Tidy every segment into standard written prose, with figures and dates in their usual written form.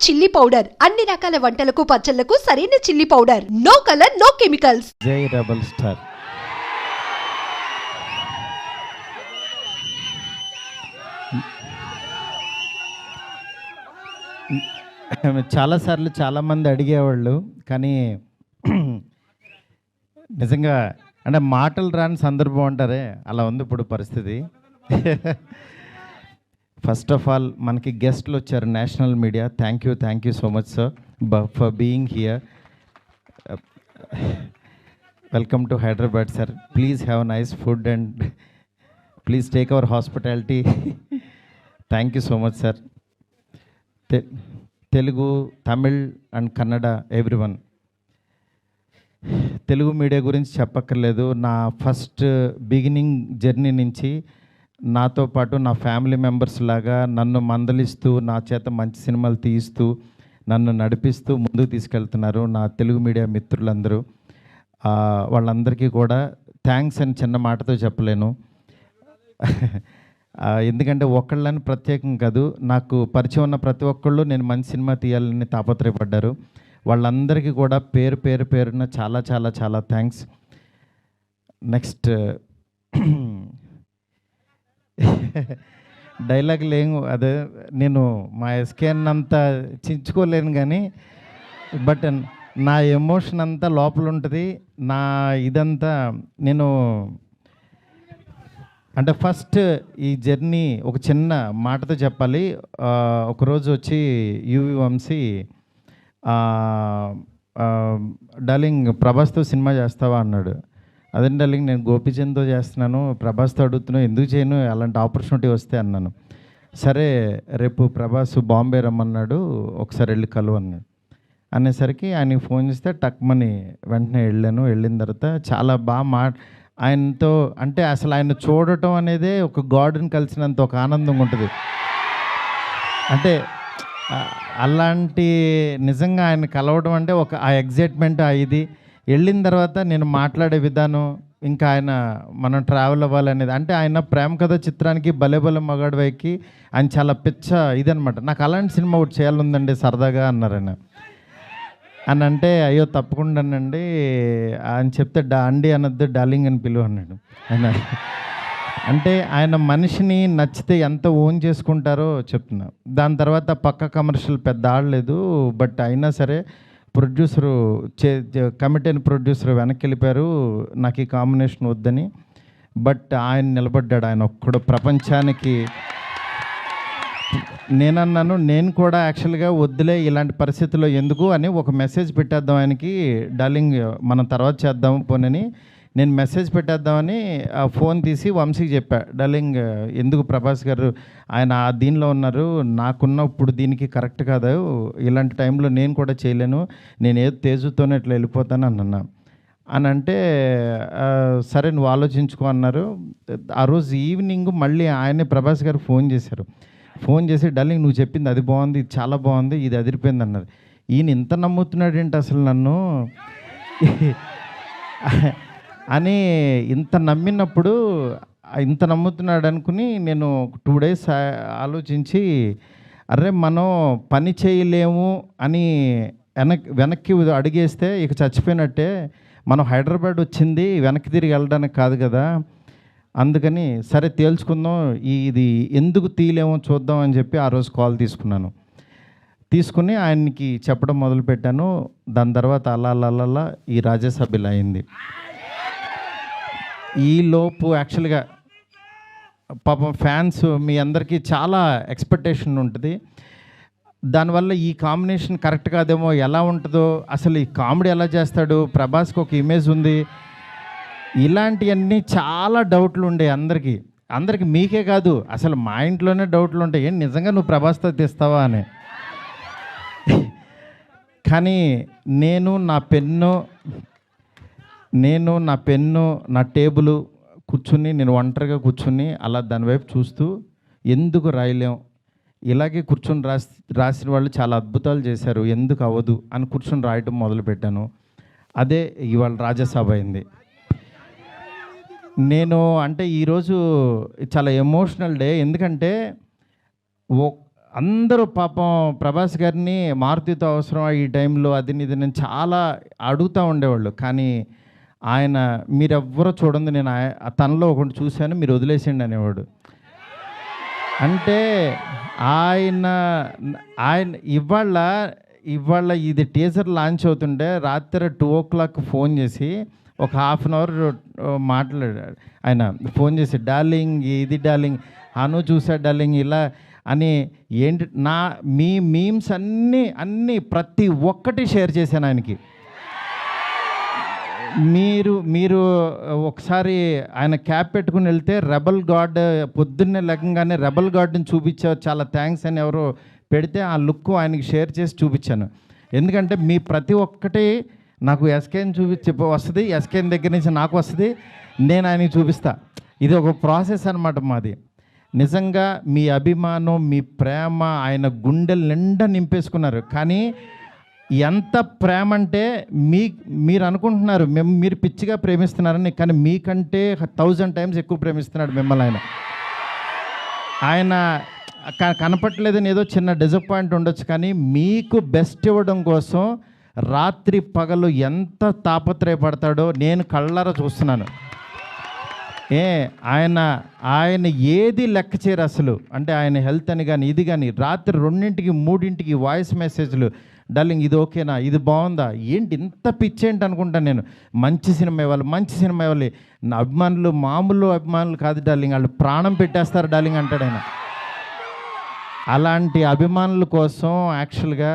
Chilli powder అన్ని రకాల వంటలకు పచ్చళ్లకు సరైన chilli powder. No colour no chemicals. జై రెబల్ స్టార్. చాలాసార్లు చాలామంది అడిగేవాళ్ళు, కానీ నిజంగా అంటే మాటలు రాని సందర్భం అంటారే, అలా ఉంది ఇప్పుడు పరిస్థితి. ఫస్ట్ ఆఫ్ ఆల్ మనకి గెస్ట్లు వచ్చారు, national media. Thank you so much sir for being here. Welcome to Hyderabad sir. Please have nice food and please take our hospitality. Thank you so much sir. Telugu, Tamil and Kannada everyone. Telugu media గురించి చెప్పక్కర్లేదు. నా first beginning journey నుంచి నాతో పాటు నా family members లాగా నన్ను మందలిస్తూ, నా చేత మంచి సినిమాలు తీయిస్తూ, నన్ను నడిపిస్తూ ముందుకు తీసుకెళ్తున్నారు నా తెలుగు మీడియా మిత్రులందరూ. వాళ్ళందరికీ కూడా థ్యాంక్స్ అని చిన్న మాటతో చెప్పలేను. ఎందుకంటే ఒకళ్ళని ప్రత్యేకం కాదు, నాకు పరిచయం ఉన్న ప్రతి ఒక్కళ్ళు నేను మంచి సినిమా తీయాలని తాపత్రయపడ్డారు. వాళ్ళందరికీ కూడా పేరున చాలా చాలా చాలా థ్యాంక్స్. నెక్స్ట్ డైలాగ్ లేవు, అదే నేను మా ఎస్కేన్ అంతా చించుకోలేను, కానీ బట్ నా ఎమోషన్ అంతా లోపల ఉంటుంది. నా ఇదంతా నేను అంటే ఫస్ట్ ఈ జర్నీ ఒక చిన్న మాటతో చెప్పాలి. ఒకరోజు వచ్చి యువి వంశీ, డార్లింగ్ ప్రభాస్తో సినిమా చేస్తావా అన్నాడు. అదే డార్లింగ్ నేను గోపీచంద్తో చేస్తున్నాను, ప్రభాస్తో అడుగుతున్నావు, ఎందుకు చేయను, అలాంటి ఆపర్చునిటీ వస్తే అన్నాను. సరే రేపు ప్రభాస్ బాంబే రమ్మన్నాడు, ఒకసారి వెళ్ళి కలువు అన్నాడు. అనేసరికి ఆయనకి ఫోన్ చేస్తే టక్మని వెంటనే వెళ్ళాను. వెళ్ళిన తర్వాత చాలా బాగా ఆయనతో అంటే అసలు ఆయన చూడటం అనేదే ఒక గాడ్ని కలిసినంత ఒక ఆనందంగా ఉంటుంది. అంటే అలాంటి నిజంగా ఆయన కలవడం అంటే ఒక ఆ ఎగ్జైట్మెంట్ ఇది. వెళ్ళిన తర్వాత నేను మాట్లాడే విధానం, ఇంకా ఆయన మనం ట్రావెల్ అవ్వాలనేది, అంటే ఆయన ప్రేమ కథ చిత్రానికి భలే భలే మగాడు వైకి ఆయన చాలా పిచ్చ ఇదనమాట. నాకు అలాంటి సినిమా ఒకటి చేయాలందండి సరదాగా అన్నారు ఆయన. అని అంటే అయ్యో తప్పకుండానండి అని చెప్తే అండి అనొద్దు డార్లింగ్ అని పిలువ అన్నాడు ఆయన. అంటే ఆయన మనిషిని నచ్చితే ఎంత ఓన్ చేసుకుంటారో చెప్తున్నా. దాని తర్వాత పక్క కమర్షియల్ పెద్ద ఆడలేదు, బట్ అయినా సరే ప్రొడ్యూసరు కమిటీ అయిన ప్రొడ్యూసర్ వెనక్కి వెళ్ళిపోయారు నాకు ఈ కాంబినేషన్ వద్దని. బట్ ఆయన నిలబడ్డాడు, ఆయన ఒక్కడు ప్రపంచానికి. నేనన్నాను నేను కూడా యాక్చువల్గా వద్దులే ఇలాంటి పరిస్థితుల్లో ఎందుకు అని ఒక మెసేజ్ పెట్టేద్దాం ఆయనకి, డార్లింగ్ మనం తర్వాత చేద్దాము పోనని నేను మెసేజ్ పెట్టేద్దామని ఫోన్ తీసి వంశీకి చెప్పా, డార్లింగ్ ఎందుకు ప్రభాస్ గారు ఆయన దీనిలో ఉన్నారు, నాకున్నప్పుడు దీనికి కరెక్ట్ కాదు, ఇలాంటి టైంలో నేను కూడా చేయలేను, నేను ఏదో తేజుతోనే ఇట్లా వెళ్ళిపోతాను అన్నా. అని అంటే సరే నువ్వు ఆలోచించుకో అన్నారు. ఆ రోజు ఈవినింగ్ మళ్ళీ ఆయనే ప్రభాస్ గారు ఫోన్ చేశారు. ఫోన్ చేసి డార్లింగ్ నువ్వు చెప్పింది అది బాగుంది, ఇది చాలా బాగుంది, ఇది అదిరిపోయింది అన్నారు. ఈయన ఇంత నమ్ముతున్నాడు ఏంటి అసలు నన్ను అని ఇంత నమ్మినప్పుడు ఇంత నమ్ముతున్నాడు అనుకుని నేను 2 days ఆలోచించి అరే మనం పని చేయలేము అని వెనక్కి అడిగేస్తే ఇక చచ్చిపోయినట్టే. మనం హైదరాబాద్ వచ్చింది వెనక్కి తిరిగి వెళ్ళడానికి కాదు కదా, అందుకని సరే తేల్చుకుందాం, ఇది ఎందుకు తీయలేమో చూద్దాం అని చెప్పి ఆ రోజు కాల్ తీసుకుని ఆయనకి చెప్పడం మొదలుపెట్టాను. దాని తర్వాత అలా ఈ రాజ్యసభ ఇలా అయింది. ఈలోపు యాక్చువల్గా పాపం ఫ్యాన్స్ మీ అందరికీ చాలా ఎక్స్పెక్టేషన్ ఉంటుంది. దానివల్ల ఈ కాంబినేషన్ కరెక్ట్ కాదేమో, ఎలా ఉంటుందో, అసలు ఈ కామెడీ ఎలా చేస్తాడు, ప్రభాస్కి ఒక ఇమేజ్ ఉంది, ఇలాంటివన్నీ చాలా డౌట్లు ఉండే అందరికీ మీకే కాదు అసలు మా ఇంట్లోనే డౌట్లు ఉంటాయి, ఏం నిజంగా నువ్వు ప్రభాస్తో తీస్తావా అని. కానీ నేను నా పెన్ను నా టేబుల్ కూర్చుని నేను ఒంటరిగా కూర్చుని అలా దాని వైపు చూస్తూ ఎందుకు రాయలేం, ఇలాగే కూర్చొని రాసిన వాళ్ళు చాలా అద్భుతాలు చేశారు, ఎందుకు అవ్వదు అని కూర్చొని రాయటం మొదలుపెట్టాను. అదే ఇవాళ రాజ్యసభ అయింది. నేను అంటే ఈరోజు చాలా ఎమోషనల్ డే, ఎందుకంటే అందరూ పాపం ప్రభాస్ గారిని మారుతితో అవసరం ఈ టైంలో అది ఇది నేను చాలా అడుగుతూ ఉండేవాళ్ళు. కానీ ఆయన మీరెవ్వరూ చూడండి, నేను తనలో ఒకటి చూశాను, మీరు వదిలేసేయండి అనేవాడు. అంటే ఆయన ఆయన ఇవాళ ఇది టీజర్ లాంచ్ అవుతుంటే రాత్రి 2 o'clock ఫోన్ చేసి ఒక 1/2 hour మాట్లాడాడు. ఆయన ఫోన్ చేసి డార్లింగ్ ఇది డార్లింగ్ అను చూసా డార్లింగ్ ఇలా అని ఏంటి మీ మీమ్స్ అన్నీ ప్రతి ఒక్కటి షేర్ చేశాను ఆయనకి. మీరు ఒకసారి ఆయన క్యాప్ పెట్టుకుని వెళ్తే రెబల్ గాడ్ పొద్దున్నే లెక్కగానే రెబల్ గాడ్ని చూపించావు, చాలా థ్యాంక్స్ అని ఎవరో పెడితే ఆ లుక్ ఆయనకి షేర్ చేసి చూపించాను. ఎందుకంటే మీ ప్రతి ఒక్కటి నాకు ఎస్కేని వస్తుంది, ఎస్కేన్ దగ్గర నుంచి నాకు వస్తుంది, నేను ఆయనకి చూపిస్తా. ఇది ఒక ప్రాసెస్ అన్నమాట మాది. నిజంగా మీ అభిమానం, మీ ప్రేమ ఆయన గుండెల నిండా నింపేసుకున్నారు. కానీ ఎంత ప్రేమ అంటే మీరు అనుకుంటున్నారు మీరు పిచ్చిగా ప్రేమిస్తున్నారని, కానీ మీకంటే 1000 times ఎక్కువ ప్రేమిస్తున్నాడు మిమ్మల్ని. ఆయన కనపట్లేదని ఏదో చిన్న డిసప్పాయింట్ ఉండొచ్చు, కానీ మీకు బెస్ట్ ఇవ్వడం కోసం రాత్రి పగలు ఎంత తాపత్రయపడతాడో నేను కళ్ళారా చూస్తున్నాను. ఆయన ఏది లెక్క చేయరు అసలు. అంటే ఆయన హెల్త్ అని కానీ ఇది కానీ రాత్రి 2 3 వాయిస్ మెసేజ్లు, డార్లింగ్ ఇది ఓకేనా, ఇది బాగుందా, ఏంటి ఇంత పిచ్చేంటి అనుకుంటాను నేను. మంచి సినిమా ఇవ్వాలి. నా అభిమానులు మామూలు అభిమానులు కాదు డార్లింగ్, వాళ్ళు ప్రాణం పెట్టేస్తారు డార్లింగ్ అంటాడు ఆయన. అలాంటి అభిమానుల కోసం యాక్చువల్గా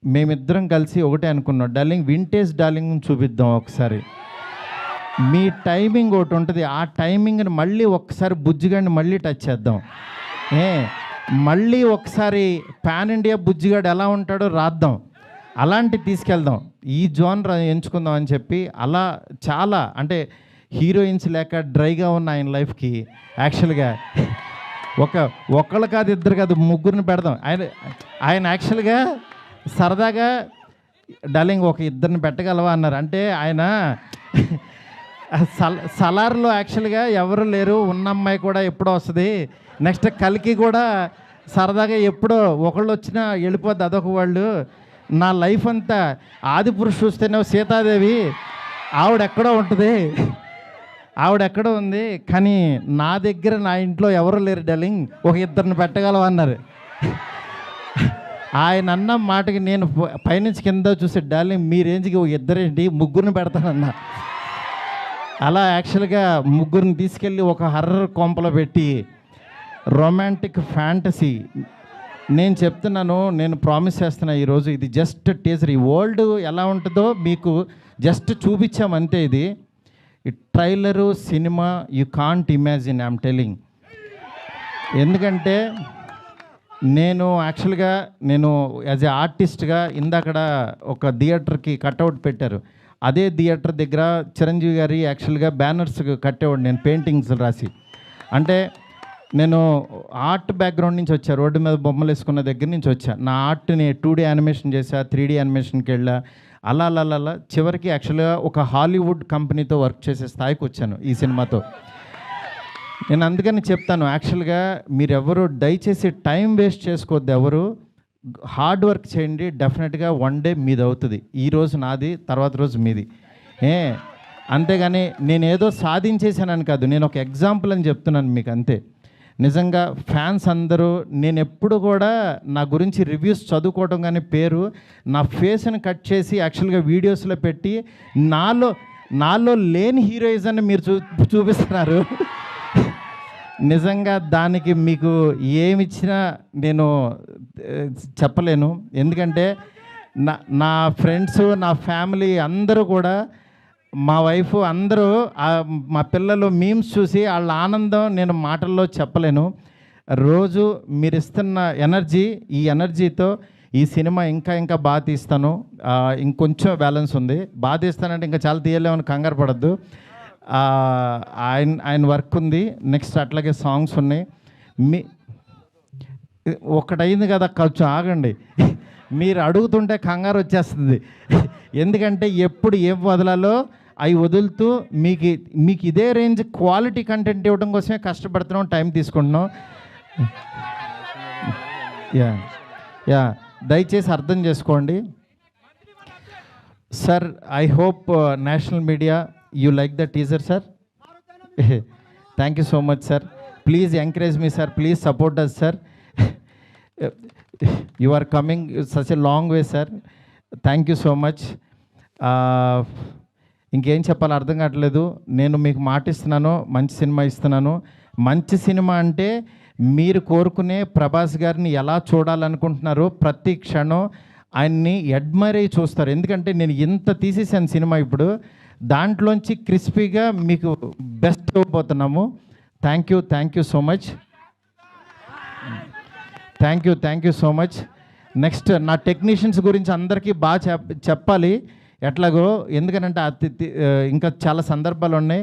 మేమిద్దరం కలిసి ఒకటే అనుకున్నాం, డార్లింగ్ వింటేజ్ డార్లింగ్ చూపిద్దాం ఒకసారి. మీ టైమింగ్ ఒకటి ఉంటుంది, ఆ టైమింగ్ని మళ్ళీ ఒకసారి బుజ్జిగాడిని మళ్ళీ టచ్ చేద్దాం. మళ్ళీ ఒకసారి పాన్ ఇండియా బుజ్జిగాడు ఎలా ఉంటాడో రాద్దాం, అలాంటి తీసుకెళ్దాం, ఈ జోనర్ ఎంచుకుందాం అని చెప్పి అలా చాలా అంటే హీరోయిన్స్ లేక డ్రైగా ఉన్న ఆయన లైఫ్కి యాక్చువల్గా ఒకళ్ళు కాదు, ఇద్దరు కాదు, 3 పెడదాం. ఆయన యాక్చువల్గా సరదాగా డార్లింగ్ ఒక 2 పెట్టగలవా అన్నారు. అంటే ఆయన సలార్లో యాక్చువల్గా ఎవరు లేరు, ఉన్న అమ్మాయి కూడా ఎప్పుడో వస్తుంది, నెక్స్ట్ కలికి కూడా సరదాగా ఎప్పుడో ఒకళ్ళు వచ్చినా వెళ్ళిపోద్ది, అదొక వాళ్ళు. నా లైఫ్ అంతా ఆదిపురుషు చూస్తేనే సీతాదేవి ఆవిడెక్కడో ఉంటుంది, ఆవిడెక్కడో ఉంది, కానీ నా దగ్గర నా ఇంట్లో ఎవరు లేరు డార్లింగ్, ఒక 2 పెట్టగలవా అన్నారు. ఆయన అన్న మాటకి నేను పైనుంచి కింద చూసే డార్లింగ్ మీ రేంజ్కి ఒక 2 3 పెడతానన్నా. అలా యాక్చువల్గా 3 తీసుకెళ్ళి ఒక హర్రర్ కొంపలో పెట్టి రొమాంటిక్ ఫ్యాంటసీ నేను చెప్తున్నాను, నేను ప్రామిస్ చేస్తున్నా ఈరోజు ఇది జస్ట్ టీజర్. ఈ వరల్డ్ ఎలా ఉంటుందో మీకు జస్ట్ చూపించామంతే. ఇది trailer cinema you can't imagine, I'm telling. ఎందుకంటే నేను యాక్చువల్గా యాజ్ ఏ ఆర్టిస్ట్గా ఇందాకడ ఒక థియేటర్కి కట్అవుట్ పెట్టారు, అదే థియేటర్ దగ్గర చిరంజీవి గారి యాక్చువల్గా బ్యానర్స్ కట్టేవాడు నేను, పెయింటింగ్స్ రాసి. అంటే నేను ఆర్ట్ బ్యాక్గ్రౌండ్ నుంచి వచ్చా, రోడ్డు మీద బొమ్మలు వేసుకున్న దగ్గర నుంచి వచ్చా. నా ఆర్ట్ని 2D యానిమేషన్ చేశా, 3D యానిమేషన్కి వెళ్ళా, అలా చివరికి యాక్చువల్గా ఒక హాలీవుడ్ కంపెనీతో వర్క్ చేసే స్థాయికి వచ్చాను ఈ సినిమాతో. నేను అందుకని చెప్తాను, యాక్చువల్గా మీరెవరు దయచేసి టైం వేస్ట్ చేసుకోవద్దు, ఎవరు హార్డ్ వర్క్ చేయండి, డెఫినెట్గా వన్ డే మీది అవుతుంది. ఈరోజు నాది, తర్వాత రోజు మీది. అంతేగాని నేనేదో సాధించేసానని కాదు, నేను ఒక ఎగ్జాంపుల్ అని చెప్తున్నాను మీకు అంతే. నిజంగా ఫ్యాన్స్ అందరూ, నేను ఎప్పుడు కూడా నా గురించి రివ్యూస్ చదువుకోవడం కానీ పేరు నా ఫేస్ని కట్ చేసి యాక్చువల్గా వీడియోస్లో పెట్టి నాలో లేని హీరోయిజాన్ని మీరు చూపిస్తున్నారు. నిజంగా దానికి మీకు ఏమిచ్చినా నేను చెప్పలేను. ఎందుకంటే నా ఫ్రెండ్స్, నా ఫ్యామిలీ అందరూ కూడా, మా వైఫ్ అందరూ, మా పిల్లలు మీమ్స్ చూసి వాళ్ళ ఆనందం నేను మాటల్లో చెప్పలేను. రోజు మీరు ఇస్తున్న ఎనర్జీ, ఈ ఎనర్జీతో ఈ సినిమా ఇంకా బాగా తీస్తాను. ఇంకొంచెం బ్యాలెన్స్ ఉంది, బాగా తీస్తానంటే ఇంకా చాలా తీయలేమని కంగారు పడద్దు. ఆయన వర్క్ ఉంది, నెక్స్ట్ అట్లాగే సాంగ్స్ ఉన్నాయి. ఒకటైంది కదా, కొంచెం ఆగండి. మీరు అడుగుతుంటే కంగారు వచ్చేస్తుంది. ఎందుకంటే ఎప్పుడు ఏం వదలాలో అవి వదులుతూ మీకు ఇదే రేంజ్ క్వాలిటీ కంటెంట్ ఇవ్వడం కోసమే కష్టపడుతున్నాం, టైం తీసుకుంటున్నాం. యా యా దయచేసి అర్థం చేసుకోండి sir. I hope national media you like the teaser sir. Thank you so much sir. Please encourage me sir, please support us sir. You are coming such a long way sir. Thank you so much. ఇంకేం చెప్పాలో అర్థం కావట్లేదు. నేను మీకు మాట ఇస్తున్నాను, మంచి cinema ఇస్తున్నాను. మంచి సినిమా అంటే మీరు కోరుకునే ప్రభాస్ గారిని ఎలా చూడాలనుకుంటున్నారో ప్రతి క్షణం ఆయన్ని అడ్మైర్ అయ్యి చూస్తారు. ఎందుకంటే నేను ఇంత తీసేసాను సినిమా, ఇప్పుడు దాంట్లోంచి క్రిస్పీగా మీకు బెస్ట్ ఇవ్వబోతున్నాము. Thank you so much. Thank you so much. Next నా టెక్నీషియన్స్ గురించి అందరికీ బాగా చెప్పాలి ఎట్లాగో, ఎందుకనంటే ఇంకా చాలా సందర్భాలు ఉన్నాయి.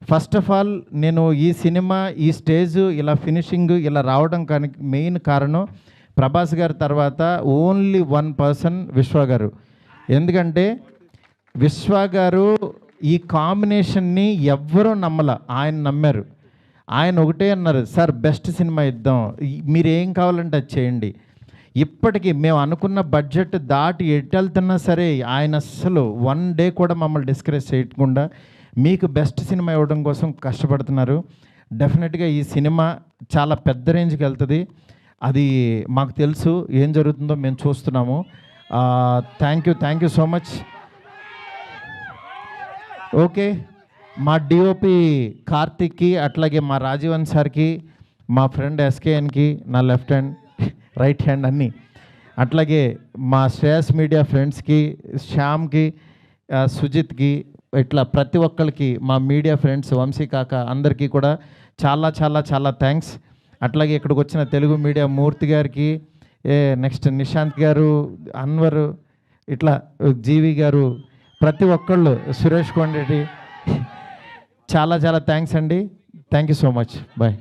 ఫస్ట్ ఆఫ్ ఆల్ నేను ఈ సినిమా ఈ స్టేజ్ ఇలా ఫినిషింగ్ ఇలా రావడం కానీ మెయిన్ కారణం ప్రభాస్ గారి తర్వాత ఓన్లీ వన్ పర్సన్ విశ్వ గారు. ఎందుకంటే విశ్వ గారు ఈ కాంబినేషన్ని ఎవ్వరూ నమ్మల, ఆయన నమ్మారు. ఆయన ఒకటే అన్నారు, సార్ బెస్ట్ సినిమా ఇద్దాం, మీరు ఏం కావాలంటే అది చేయండి. ఇప్పటికీ మేము అనుకున్న బడ్జెట్ దాటి ఎట్టెళ్తున్నా సరే ఆయన అస్సలు వన్ డే కూడా మమ్మల్ని డిస్కరేజ్ చేయకుండా మీకు బెస్ట్ సినిమా ఇవ్వడం కోసం కష్టపడుతున్నారు. డెఫినెట్గా ఈ సినిమా చాలా పెద్ద రేంజ్కి వెళ్తుంది. అది మాకు తెలుసు, ఏం జరుగుతుందో మేము చూస్తున్నాము. Thank you so much. Okay, మా డిఓపి కార్తిక్కి, అట్లాగే మా రాజీవన్ సార్కి, మా ఫ్రెండ్ ఎస్కేఎన్కి, నా లెఫ్ట్ హ్యాండ్ రైట్ హ్యాండ్ అన్నీ, అట్లాగే మా శ్రేయస్ మీడియా ఫ్రెండ్స్కి, శ్యామ్కి, సుజిత్కి, ఇట్లా ప్రతి ఒక్కరికి, మా మీడియా ఫ్రెండ్స్ వంశీ కాక అందరికీ కూడా చాలా చాలా చాలా థ్యాంక్స్. అట్లాగే ఇక్కడికి వచ్చిన తెలుగు మీడియా మూర్తి గారికి, నెక్స్ట్ నిశాంత్ గారు, అన్వర్, ఇట్లా జీవి గారు, ప్రతి ఒక్కళ్ళు, సురేష్ కొండరెడ్డి, చాలా చాలా థ్యాంక్స్ అండి. Thank you so much. Bye.